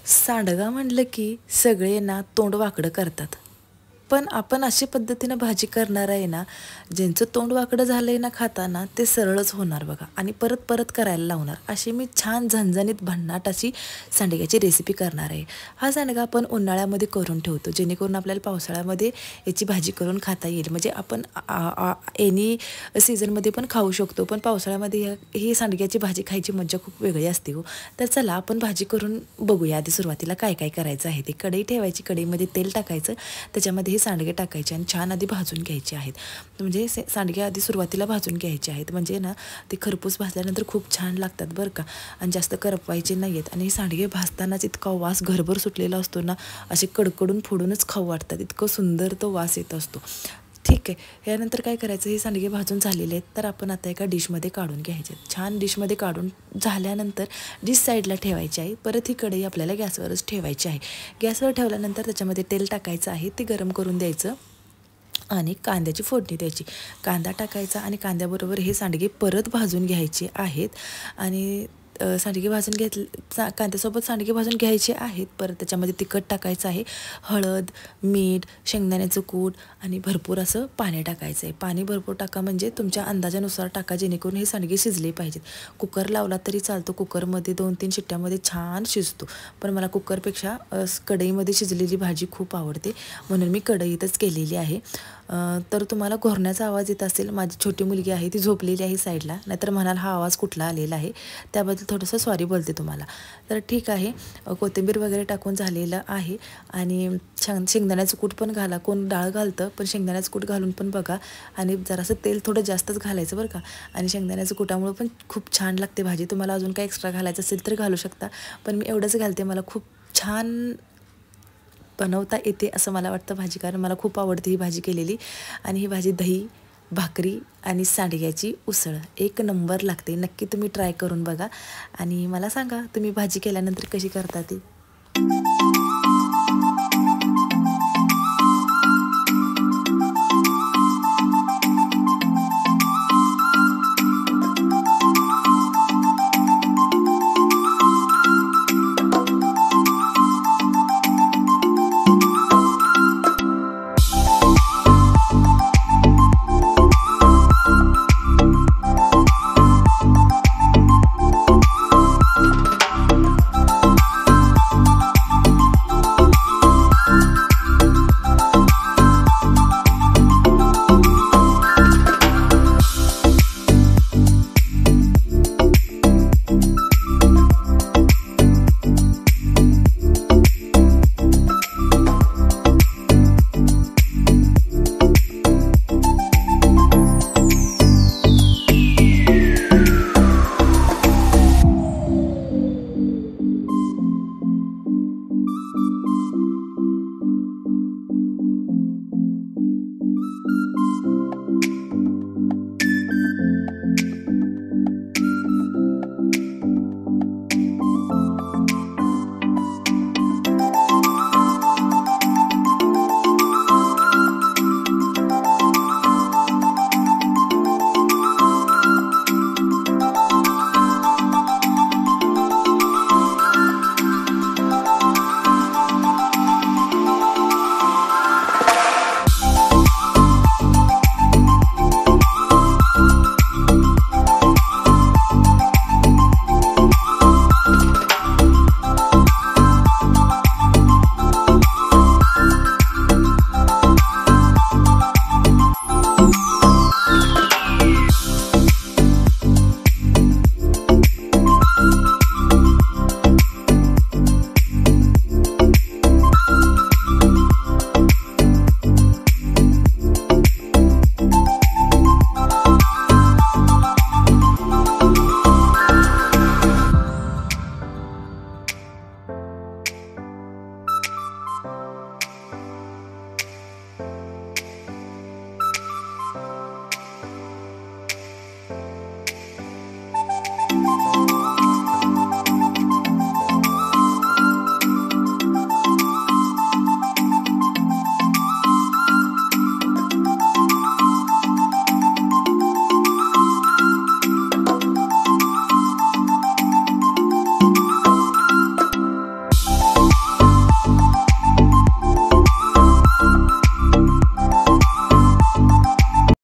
सांडगा म्हणलं की सगळे ना तोंड वाकडं करतात. पण आपण अशा पद्धतीनं भाजी करणार आहे ना, ज्यांचं तोंड वाकडं झालंय ना खाताना ते सरळच होणार बघा आणि परत परत करायला लावणार. अशी मी छान झणझणीत भन्नाट अशी सांडग्याची रेसिपी करणार आहे. हा सांडगा आपण उन्हाळ्यामध्ये करून ठेवतो, जेणेकरून आपल्याला पावसाळ्यामध्ये याची भाजी करून खाता येईल. म्हणजे आपण एनी सीझनमध्ये पण खाऊ शकतो, पण पावसाळ्यामध्ये ही सांडग्याची भाजी खायची मज्जा खूप वेगळी असते हो. तर चला आपण भाजी करून बघूया. आधी सुरुवातीला काय काय करायचं आहे ते. कढई ठेवायची, कढईमध्ये तेल टाकायचं, त्याच्यामध्ये हे सांडगे टाकायचे आणि छान आधी भाजून घ्यायचे आहेत. म्हणजे सांडगे आधी सुरुवातीला भाजून घ्यायचे आहेत, म्हणजे ना ते खरपूस भाजल्यानंतर खूप छान लागतात बरं का. आणि जास्त करपवायचे नाही आहेत. आणि हे सांडगे भाजतानाच इतका वास घरभर सुटलेला असतो ना, असे कडकडून फोडूनच खाऊ वाटतात, इतकं सुंदर तो वास येत असतो. ठीक आहे, यानंतर काय करायचं, हे सांडगे भाजून झालेले आहेत तर आपण आता एका डिशमध्ये काढून घ्यायचे. छान डिशमध्ये काढून झाल्यानंतर डिश साईडला ठेवायची आहे. परत ही कढई आपल्याला गॅसवरच ठेवायची आहे. गॅसवर ठेवल्यानंतर त्याच्यामध्ये तेल टाकायचं आहे, ते गरम करून द्यायचं आणि कांद्याची फोडणी द्यायची. कांदा टाकायचा आणि कांद्याबरोबर हे सांडगे परत भाजून घ्यायचे आहेत. आणि सांडगे भाजून कांद्यासोबत सांडगे भाजून घ्यायचे आहेत. परत त्याच्यामध्ये तिखट टाकायचं आहे, हळद, मीठ, शेंगदाण्याचं कूट आणि भरपूर असं पाणी टाकायचं आहे. पाणी भरपूर टाका, म्हणजे तुमच्या अंदाजानुसार टाका, जेणेकरून हे सांडगे शिजले पाहिजेत. कुकर लावला तरी चालतो, कुकरमध्ये 2-3 शिट्ट्यामध्ये छान शिजतो. पण मला कुकरपेक्षा कढईमध्ये शिजलेली भाजी खूप आवडते, म्हणून मी कढईतच केलेली आहे. तर तुम्हाला घोरण्याचा आवाज येत असेल, माझी छोटी मुलगी आहे ती झोपलेली आहे साईडला, नाहीतर म्हणाल हा आवाज कुठला आलेला आहे, त्याबद्दल थोडंसं सॉरी बोलते तुम्हाला. तर ठीक आहे, कोथिंबीर वगैरे टाकून झालेलं आहे. आणि शेंगदाण्याचं कूट पण घाला, कोण डाळ घालतं पण शेंगदाण्याचं कूट घालून पण बघा. आणि जरासं तेल थोडं जास्तच घालायचं बरं का. आणि शेंगदाण्याचं कुटामुळं पण खूप छान लागते भाजी. तुम्हाला अजून काही एक्स्ट्रा घालायचं असेल तर घालू शकता, पण मी एवढंच घालते. मला खूप छान बनवता येते असं मला वाटतं भाजी, कारण मला खूप आवडते ही भाजी केलेली. आणि ही भाजी दही, भाकरी आणि सांडग्याची उसळ एक नंबर लागते. नक्की तुम्ही ट्राय करून बघा आणि मला सांगा तुम्ही भाजी केल्यानंतर कशी करता ती.